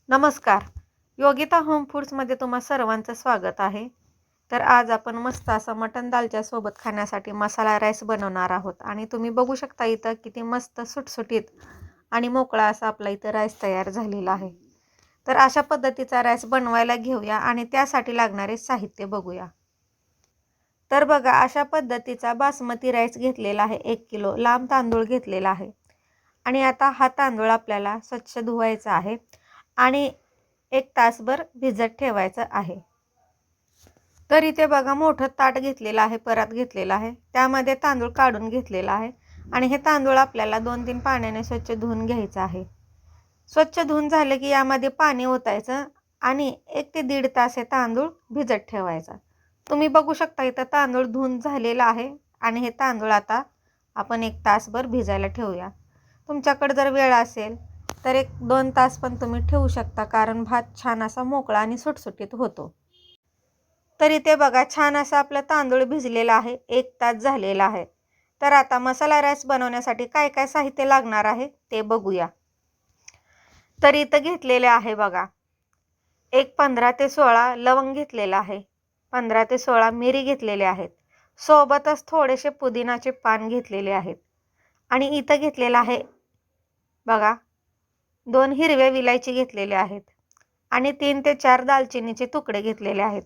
नमस्कार. योगिता होम फूड्समध्ये तुम्हा सर्वांचं स्वागत आहे. तर आज आपण मस्त असं मटण दालच्या सोबत खाण्यासाठी मसाला राईस बनवणार आहोत आणि तुम्ही बघू शकता इथं किती मस्त सुटसुटीत आणि मोकळा असा आपला इथं राईस तयार झालेला आहे. तर अशा पद्धतीचा राईस बनवायला घेऊया आणि त्यासाठी लागणारे साहित्य बघूया. तर बघा, अशा पद्धतीचा बासमती राईस घेतलेला आहे. 1 किलो लांब तांदूळ घेतलेला आहे आणि आता हा तांदूळ आपल्याला स्वच्छ धुवायचा आहे आणि 1 तासभर भिजत ठेवायचं आहे. तर इथे बघा, मोठं ताट घेतलेलं आहे, परात घेतलेला आहे, त्यामध्ये तांदूळ काढून घेतलेला आहे आणि हे तांदूळ आपल्याला 2-3 पाण्याने स्वच्छ धुवून घ्यायचं आहे. स्वच्छ धुवून झालं की यामध्ये पाणी ओतायचं आणि 1 ते 1.5 तास हे तांदूळ भिजत ठेवायचा. तुम्ही बघू शकता इथं तांदूळ धुवून झालेला आहे आणि हे तांदूळ आता आपण 1 तासभर भिजायला ठेवूया. तुमच्याकडे जर वेळ असेल तर 1-2 तास पण तुम्ही ठेवू शकता, कारण भात छान असा मोकळा आणि सुटसुटीत होतो. तर इथे बघा, छान असा आपला तांदूळ भिजलेला आहे, 1 तास झालेला आहे. तर आता मसाला राईस बनवण्यासाठी काय काय साहित्य लागणार आहे ते बघूया. तर इथं घेतलेले आहे बघा, 15 ते 16 लवंग घेतलेला आहे, 15 ते 16 मिरी घेतलेले आहेत, सोबतच थोडेसे पुदिनाचे पान घेतलेले आहेत आणि इथं घेतलेलं आहे बघा 2 हिरव्या विलायची घेतलेले आहेत आणि 3 ते 4 दालचिनीचे तुकडे घेतलेले आहेत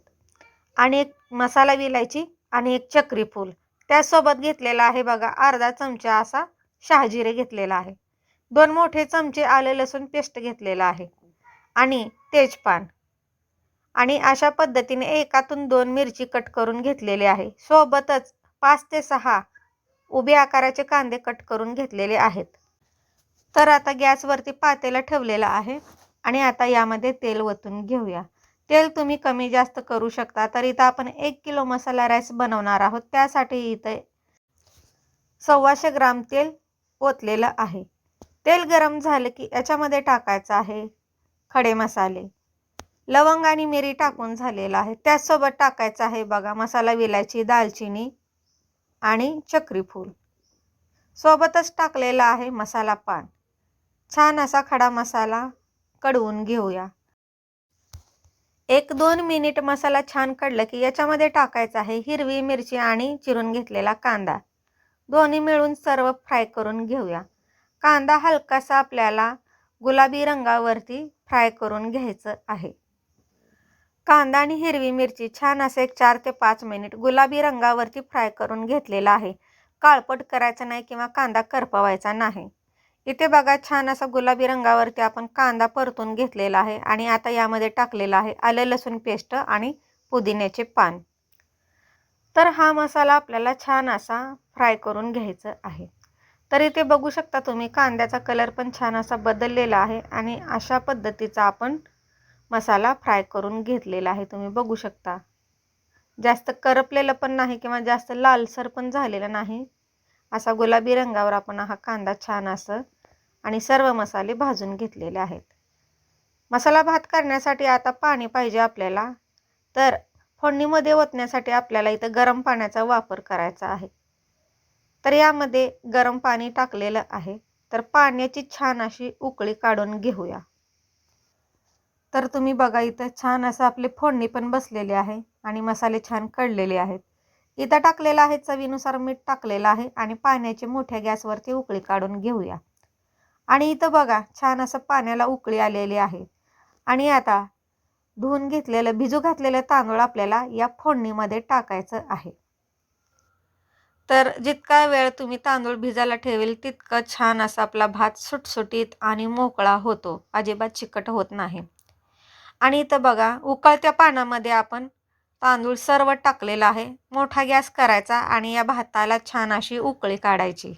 आणि 1 मसाला विलायची आणि 1 चक्री फूल. त्यासोबत घेतलेला आहे बघा अर्धा चमचा असा शहाजिरे घेतलेला आहे, 2 मोठे चमचे आले लसूण पेस्ट घेतलेला आहे आणि तेजपान आणि अशा पद्धतीने एकातून 2 मिरची कट करून घेतलेली आहे. सोबतच 5 ते 6 उभे आकाराचे कांदे कट करून घेतलेले आहेत. तर आता गॅसवरती पातेलं ठेवलेलं आहे आणि आता यामध्ये तेल ओतून घेऊया. तेल तुम्ही कमी जास्त करू शकता. तर इथं आपण 1 किलो मसाला राईस बनवणार आहोत, त्यासाठी इथं 125 ग्राम तेल ओतलेलं आहे. तेल गरम झालं की याच्यामध्ये टाकायचं आहे खडे मसाले, लवंग आणि मिरी टाकून झालेला आहे. त्याचसोबत टाकायचं आहे बघा मसाला विलायची, दालचिनी आणि चक्री फूल. सोबतच टाकलेला आहे मसाला पान. छान असा खडा मसाला कडवून घेऊया. 1-2 मिनिट मसाला छान कडला की याच्यामध्ये टाकायचा आहे हिरवी मिरची आणि चिरून घेतलेला कांदा. दोन्ही मिळून सर्व फ्राय करून घेऊया. कांदा हलकासा आपल्याला गुलाबी रंगावरती फ्राय करून घ्यायचं आहे. कांदा आणि हिरवी मिरची छान असे 4 ते 5 मिनिट गुलाबी रंगावरती फ्राय करून घेतलेला आहे. काळपट करायचं नाही किंवा कांदा करपवायचा नाही. इथे बघा, छान असा गुलाबी रंगावरती आपण कांदा परतून घेतलेला आहे आणि आता यामध्ये टाकलेला आहे आलं लसूण पेस्ट आणि पुदिन्याचे पान. तर हा मसाला आपल्याला छान असा फ्राय करून घ्यायचा आहे. तर इथे बघू शकता तुम्ही कांद्याचा कलर पण छान असा बदललेला आहे आणि अशा पद्धतीचा आपण मसाला फ्राय करून घेतलेला आहे. तुम्ही बघू शकता जास्त करपलेलं पण नाही किंवा जास्त लालसर पण झालेलं नाही. असा गुलाबी रंगावर आपण हा कांदा छान असं आणि सर्व मसाले भाजून घेतलेले आहेत. मसाला भात करण्यासाठी आता पाणी पाहिजे आपल्याला. तर फोडणीमध्ये ओतण्यासाठी आपल्याला इथं गरम पाण्याचा वापर करायचा आहे. तर यामध्ये गरम पाणी टाकलेलं आहे. तर पाण्याची छान अशी उकळी काढून घेऊया. तर तुम्ही बघा, इथं छान असं आपली फोडणी पण बसलेली आहे आणि मसाले छान कळलेले आहेत. इथं टाकलेलं आहे चवीनुसार मीठ टाकलेलं आहे आणि पाण्याची मोठ्या गॅसवरती उकळी काढून घेऊया. आणि इथं बघा, छान असं पाण्याला उकळी आलेली आहे आणि आता धुवून घेतलेलं भिजू घातलेलं तांदूळ आपल्याला या फोडणीमध्ये टाकायचं आहे. तर जितका वेळ तुम्ही तांदूळ भिजायला ठेवेल तितकं छान असा आपला भात सुटसुटीत आणि मोकळा होतो, अजिबात चिकट होत नाही. आणि इथं बघा, उकळत्या पाण्यामध्ये आपण तांदूळ सर्व टाकलेला आहे. मोठा गॅस करायचा आणि या भाताला छान अशी उकळी काढायची.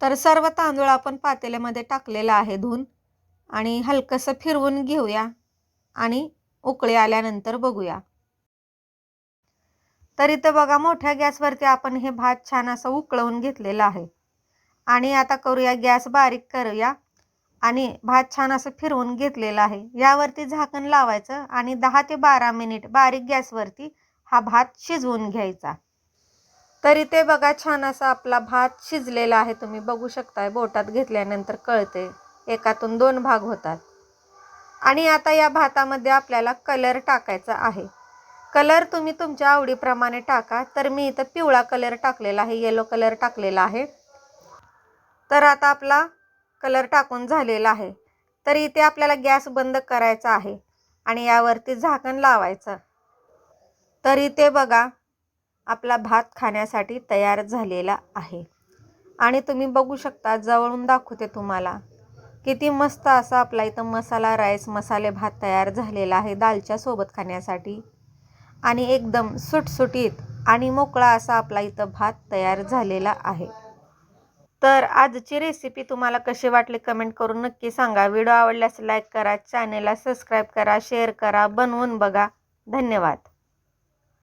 तर सर्व तांदूळ आपण पातेल्यामध्ये टाकलेला आहे धुवून आणि हलकंसं फिरवून घेऊया आणि उकळी आल्यानंतर बघूया. तर इथं बघा, मोठ्या गॅसवरती आपण हे भात छान असं उकळवून घेतलेलं आहे आणि आता करूया गॅस बारीक करूया आणि भात छान असं फिरवून घेतलेला आहे. यावरती झाकण लावायचं आणि 10 ते 12 मिनिट बारीक गॅसवरती हा भात शिजवून घ्यायचा. तर इथे बघा, छान असा आपला भात शिजलेला आहे. तुम्ही बघू शकताय, बोटात घेतल्यानंतर कळते, एकातून 2 भाग होतात. आणि आता या भातामध्ये आपल्याला कलर टाकायचा आहे. कलर तुम्ही तुमच्या आवडीप्रमाणे टाका. तर मी इथं पिवळा कलर टाकलेला आहे, येलो कलर टाकलेला आहे. तर आता आपला कलर टाकून झालेला आहे. तर इथे आपल्याला गॅस बंद करायचा आहे आणि यावरती झाकण लावायचं. तर इथे बघा आपला भात खाण्यासाठी तयार झालेला आहे. आणि तुम्ही बघू शकता, जवळून दाखवते तुम्हाला, किती मस्त असा आपला इथं मसाला राईस मसाले भात तयार झालेला आहे दालच्या सोबत खाण्यासाठी. आणि एकदम सुटसुटीत आणि मोकळा असा आपला इथं भात तयार झालेला आहे. तर आजची रेसिपी तुम्हाला कशी वाटली कमेंट करून नक्की सांगा. व्हिडिओ आवडल्यास लाईक करा, चॅनेलला सबस्क्राईब करा, शेअर करा, बनवून बघा. धन्यवाद.